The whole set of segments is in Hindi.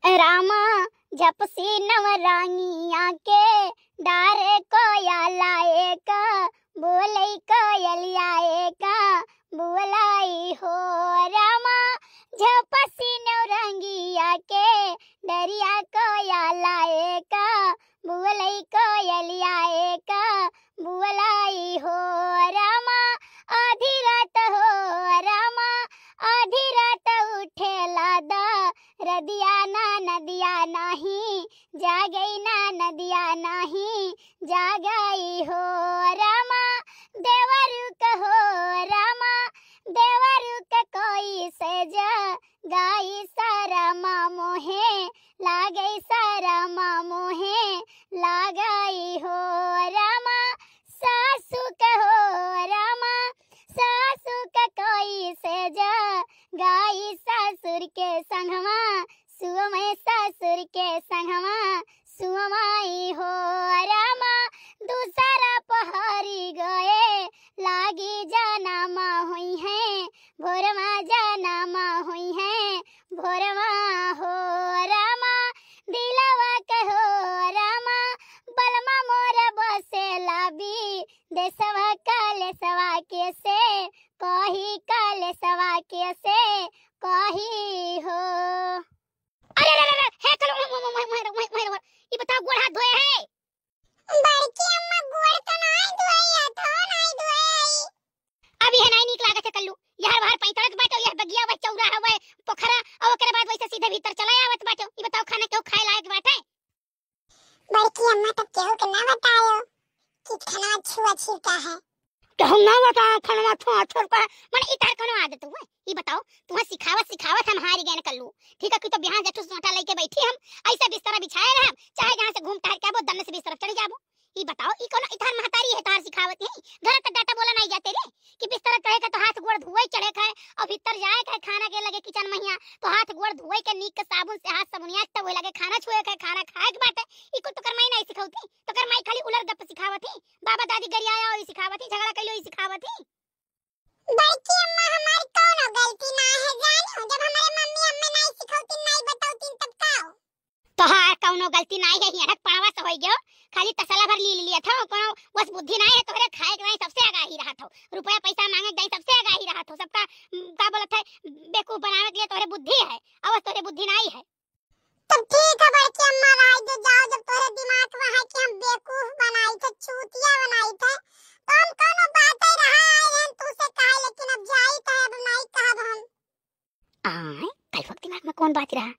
रामा झपसी नवरांगिया के डारे कोयला एक बोलई कोयलिया एक बोलाई हो। रामा झपसी नवरंगिया के डरिया कोयला एक बोलई कोयलिया एक बोलाई हो। रामा आधी रात हो रामा आधी रात उठेला दा रदिया ना नदिया नहीं जागई ना नदिया नहीं जागई हो। रामा देवरु कहो रामा देवरु का कोई से गाई सारमा मोहे लागई सारमा मोहे लागई हो। रामा सासु कहो रामा सासु का कोई से गाई ससुर के संगमा सुमय ससुर के संगमा सुमाई हो। रामा दूसरा पहाड़ी गए लागी जानामा हुई है भोरमा जानामा हुई है भोरमा हो। रामा दिलवा कहो रामा बलमा मोर बसे लाबी देसवा काले सवा के से कही काले सवा के से कही हो। अरे हे कलो ये बताओ गोड़ हाथ धोए है? बड़की अम्मा गोड़ तो नहीं धोई तो नहीं धोई। अभी है नहीं निक लागत है कल्लू यार बाहर पैतरत बाटो यार बगिया बा चौरा हवे पोखरा और ओकरे बाद वैसे सीधे भीतर चला आवत बाटो। ये बताओ खाना क्यों खाए लायक बाटे? बड़की अम्मा तो केहू के ना बतायो कि खाना छुआ छीटा है तो हम ना बता खाना छुआ छुआ माने इतार कोनो आदत हुए। ये बताओ तुम्हें सिखावत हम हारी गए न कल्लू ठीक है कि तो बिहान जटू सोटा लेके बैठी हम ऐसा बिस्तर बिछाए रहे चाहे जहां से घूम टहल के आबो दम से बिस्तर चढ़ जाबो। ये बताओ ई कोनो इतार महतारी है तार सिखावत नहीं घर तक डाटा बोला नहीं जाते रे कि बिस्तर चढ़े के तो हाथ गोड़ धोए चढ़े के और भीतर जाए के खाना के लगे किचन में तो हाथ गोड़ धोए के नीक के साबुन से हाथ सबुनिया तब लगे खाना छुए के खाना खाए के बाटे। ई को तो करमाई नहीं सिखावती तो करमाई खाली उलर गप सिखावती बाबा दादी गरियाया और सिखावती झगड़ा कइलो सिखावती। बड़की अम्मा हमारी कोनो गलती ना है जानो जब हमारे मम्मी अम्मे नहीं सिखावती नहीं बतावती तब का तो हां कोनो गलती नहीं है हिरक पावा से होई गयो खाली तसला भर ली लिया था कोनो बस बुद्धि नहीं है तोरे खाए के नहीं सबसे आगा ही रहा था रुपया पैसा मांगे गई सबसे आगा ही रहा था सबका का बोलत है बेवकूफ बनावे के लिए तोरे बुद्धि है और तोरे बुद्धि नहीं है। तब ठीक है बड़की अम्मा राय दे जाओ जब तोरे दिमाग में है कि हम बेवकूफ बनाई थे चूतिया बनाई थे तो हम कोनो बात ही रहा है तू से कहे लेकिन अब जाई तो अब नहीं कहब हम। आय कल वक्त दिमाग में कौन बात रहा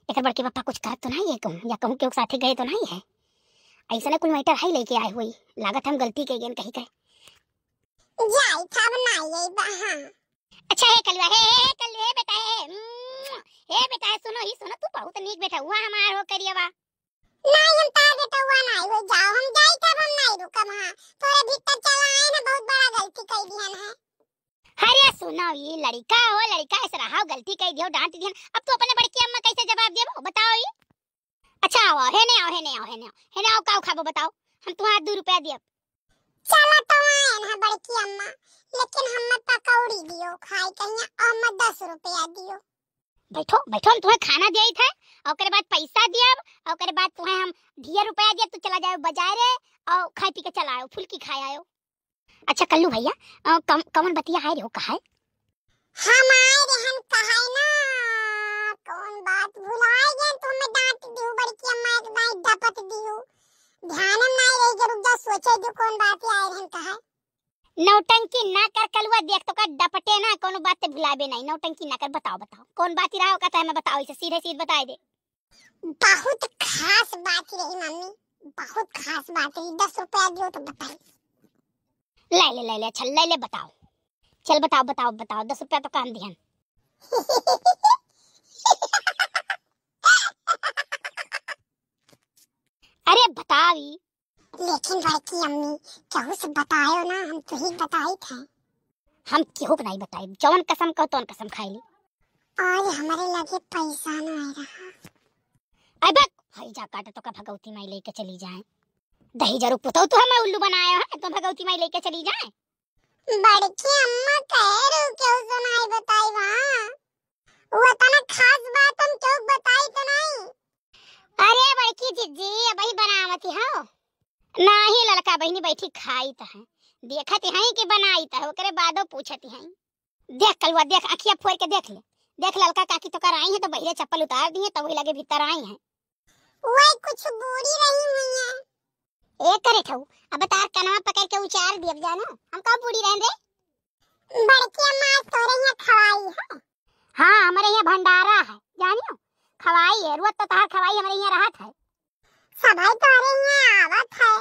एक बड़के पापा कुछ कर तो नहीं है कहूं या कहूं के साथ गए तो नहीं है ऐसा ना कोई मैटर है लेके आए हुई लागत हम गलती के गेन कहीं गए जाई था बनाई यही हां। अच्छा है कलवा है कल है बेटा है बेटा सुनो तू बहुत नीक बेटा हुआ हमार हो करिएवा नहीं हम तार बेटा हुआ नहीं हो जाओ हम जाई तब हम नहीं रुकम हां तोरे भीतर चला आए ना बहुत बड़ा गलती कर दिहन है। अरे सुनो ये लड़का ऐसे रहा गलती कर दियो डांट दिहन अब तू अपने बड़की अम्मा कैसे जवाब देबो बताओ ये। अच्छा आओ है ने आओ का खाबो बताओ हम तुम्हारा 2 रुपया दियो। चला तो आए ना बड़की अम्मा लेकिन हमें पकौड़ी दियो खाई कहिया अम्मा 10 रुपया दियो। बैठो हम तुम्हें खाना दिया था और ओकरे बाद पैसा दियब और ओकरे बाद तुम्हें हम 10 रुपया दियब तो चला जाओ बाजार और खाई पी के चला आओ फुल्की खाए आयो। अच्छा कल्लू भैया कमन बतिया है रे कहा है हम आए रहन कहा ना कौन बात भुलाए गए तो हमें डांट दियो बड़की अम्मा एक बार डपट दियो ध्यान में नहीं रही जरूर जा सोचे जो कौन बात आए रहन कहा नौटंकी ना कर कलवा देख तो का डपटे ना कोनो बात ते भुलाबे नहीं नौटंकी ना कर बताओ कौन बात रहा कहता है मैं बताओ इसे सीधे बता दे। बहुत खास बात रही मम्मी बहुत खास बात रही 10 रुपया दियो तो बताई। ले अच्छा ले बताओ चल बताओ 10 रुपया तो काम दिहन। अरे बतावी लेकिन बड़की अम्मी केहू से बतायो ना हम तो ही बताई थे। हम केहू को नहीं बताई जौन कसम कहो तौन कसम खाई ली और हमारे लगे पैसा ना आ रहा। अबे हई जा काट तो का भगवती माई लेके चली जाए दही जरूर पुतो तो हमें उल्लू बनाया है तो भगवती माई लेके चली जाए। बड़की अम्मा कह रही क्यों सुनाई बताई वहां वो तना खास बात हम क्यों बताई तना नाही लड़का बहनी बैठी खाई त है, देखत है कि बनाई त है, ओकरे बादो पूछत है। देख कलुआ देख, अखिया फोड़ के देख ले, देख लड़का काकी तो कर आई है तो बहिरे चप्पल उतार दी है तब वही लगे भीतर आई है। वो कुछ बूढ़ी रही हुई है। ए करे ठऊ, अब तार कनवा पकड़ के उचार दिए जानो, हम का बूढ़ी रहन रे। बड़की अम्मा तोरे यहाँ खवाई है। हां हमारे यहाँ भंडारा है जानियो, खवाई है रोज तो तार खवाई हमारे यहाँ रहत है। सभाई तोरे यहाँ आवत है।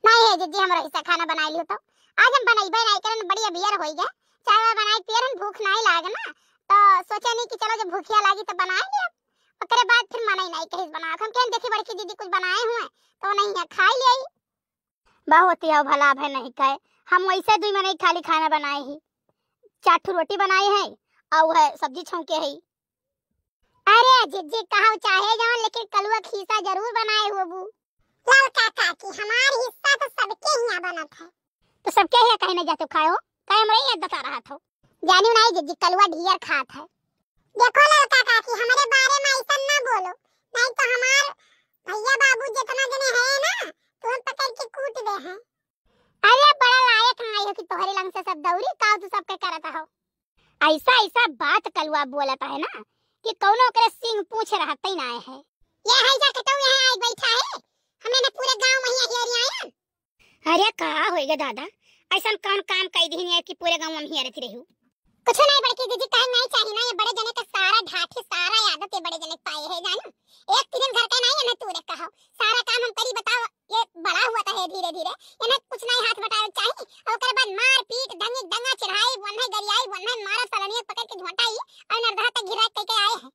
नहीं है दीदी हमरा हिस्सा खाना बनाई लियो तो आज हम बनाई नहीं करन बड़ी अबियर होई गया, चाय बनाई पियरन भूख नहीं लागे ना, तो सोचे नहीं कि चलो जब भूखिया लागी तो बना लिया, ओकरे बाद फिर मनाई नहीं कहीं बना हम केन देखी बड़की दीदी कुछ बनाए हुए तो नहीं है खाई ले। बहुत ही भला है नहीं कहे, हम वैसे दुई मने खाली खाना बनाए ही, 4 रोटी बनाई है और है सब्जी छौंके है। अरे जिज्जी कहां चाहे जाओ लेकिन कलुआ खीसा जरूर बनाए हो बू। लड़का काकी हमार हिस्सा तो सबके यहाँ बनत है। तो सबके यहाँ कहीं नहीं जाते खाए हो, कहे हमरे यहाँ बता रहा था जानी नहीं जिज्जी कलुआ ढियर खात है। देखो लड़का काकी हमारे बारे में ऐसा ना बोलो, नहीं तो हमार भैया बाबू जितना जने है ना तो हम पकड़ के कूट दे हैं। अरे बड़ा लायक आई हो कि तोहरे लंग से सब दौरी काव तू सबके करता हो। ऐसा ऐसा बात कलुआ बोलता है ना कि कौनो करे सिंह पूछ रहत ही ना है। ये है जा कटौ यहाँ आई बैठा है, हमने ना पूरे गांव में ही आया। अरे कहा होएगा दादा, ऐसा कौन काम कई दिन है कि पूरे गांव में ही रहती रही। कुछ नहीं बड़की दीदी कहे नहीं चाहिए ना, ये बड़े जने का सारा ढाठी सारा आदत ये बड़े जने पाए है जानो। एक दिन घर का नहीं है मैं तूरे कहो सारा काम हम करी बताओ, ये बड़ा हुआ था धीरे धीरे ये कुछ नहीं हाथ बटावे चाहिए और ओकरे बाद मार पीट दंगे दंगा चढ़ाई वन्ने गरियाई वन्ने मारा सलनिया पकड़ के झोंटाई और नरदा तक गिरा के आए हैं।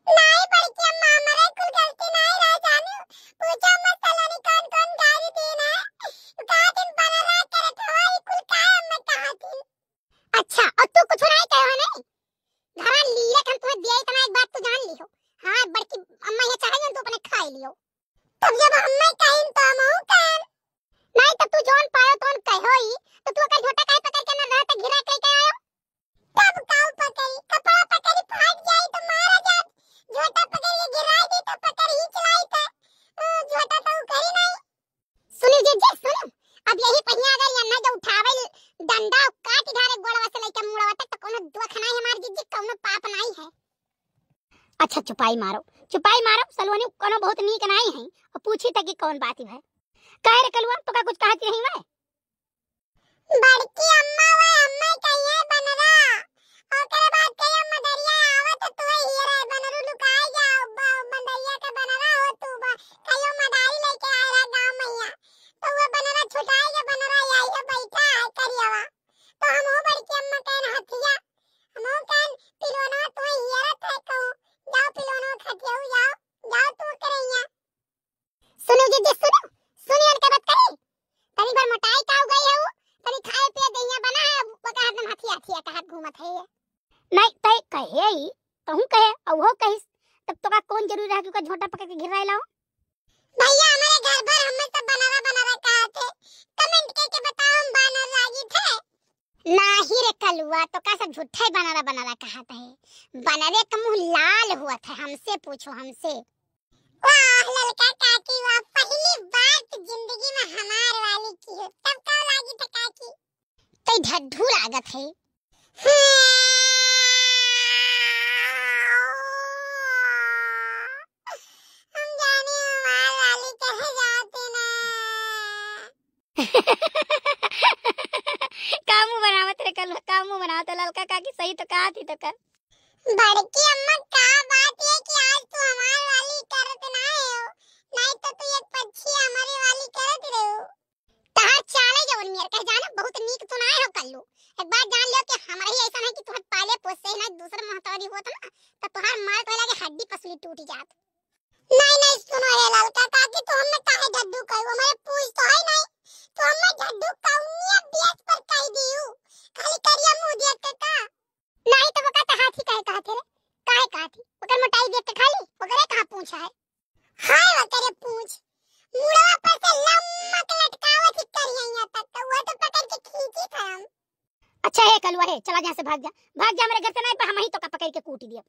नहीं बड़की अम्मा हमारे कुल गलती नहीं रह जानो, पूछो मत सलनी कौन कौन गाली देना है का दिन बना रहा करे तो ये कुल काय अम्मा कहा थी। अच्छा और तू कुछ नहीं कहो नहीं, घर लीले हम तुम्हें दिया इतना एक बात तो जान ली हो। हां बड़की अम्मा ये चाहे तो अपने खाई लियो, तब जब अम्मा कहीं तो हम कर नहीं तो तू जोन पायो तोन कहो ही तो तू का झोटा काहे पकड़ के न रहा तक गिरा के आयो। तब काऊ पकड़ी कपड़ा पकड़ी फाट जाई तो मारा जा, झोटा पकड़ के गिरा दी तो पकड़ ही चलाई था, झोटा तो करी नहीं। सुनी जी सुनो, अब यही पहिया अगर अन्ना जो उठावे डंडा काट इधारे गोड़वा से लेके मुड़वा तक तो कोनो दुख नहीं हमार जिज्जी कोनो पाप नहीं है। अच्छा चुपाई मारो सलवानी कोनो बहुत नीक नहीं है और पूछी तक की कौन बात है कह रे कलवा तो का कुछ कहती नहीं मैं। बड़की अम्मा वे अम्मा कहिए बनरा और करे बात कहिए मदरिया आवत तो हीरे बनरू लुकाई जाओ मदरिया का बनरा हो तू कहियो मदारी लेके आया गांव मैया तो वो बनरा छुटाएगा बनरा आई है बैठा है करियावा तो हम हो बड़की अम्मा कहन हथिया हम हो कहन पिलोना तो हीरे थे कहूं जाओ पिलोना खटियो जाओ तू करैया। सुनो जी सुनिए उनके बात करी तनी भर मोटाई का हो गई है वो तनी खाए पिए दैया बना है वो का हाथ में हथिया का हाथ घूमत है नहीं तय कहे ही कहूं कहे और वो कहिस तब तो का कौन जरूरी है कि का झोटा पकड़ के गिराए लाओ। भैया हमारे घर पर हम सब बनरा कहा थे, कमेंट करके बताओ हम बनर लागी थे। नाही रे कलुआ तो का सब झूठा बनरा कहा था, बनरे का मुंह लाल हुआ था, हमसे पूछो हमसे। वाह ललका काकी वाह, पहली बात जिंदगी में हमार वाली की हो, तब का लागी था काकी कई ढड्ढू लागत है। हम जाने हमार वाली कहे जाते ना कामू बनावत रे कलुआ कामू बनावत ललका काकी सही तो कहा थी तो कर। बड़की अम्मा का बात है कि आज तू हमारी वाली करत ना हो, नहीं तो तू एक पक्षी हमारी वाली करत रहो। तार चाले जवन मेरे कह जाना बहुत नीक तो ना हो कल्लू, एक बात जान लियो कि हमारा ही ऐसा नहीं कि तुम्हें पाले पोसे ना दूसरे महतवारी होत ना तो तुम्हार मार तो लगे हड्डी पसली टूट जात। नहीं सुनो ये ललका काकी तो हमें काहे ढड्डू कहू, हमारे पूछ तो है नहीं तो हमें ढड्डू कहूनिया बेस पर कह दियो खाली करिया मुंह देख के का नहीं तो वो कहता हाथी कहे कहा थी ओकर मोटाई देख के खाली ओकरे कहां पूछा है। हाय वो तेरे पूछ मुड़वा पर से लम्मक लटकावत ही करिया तक तो वो तो पकड़ के खींची था हम। अच्छा है कलुआ है चला जहां से भाग जा मेरे घर से नहीं पर हम ही तो का पकड़ के कूट दिया।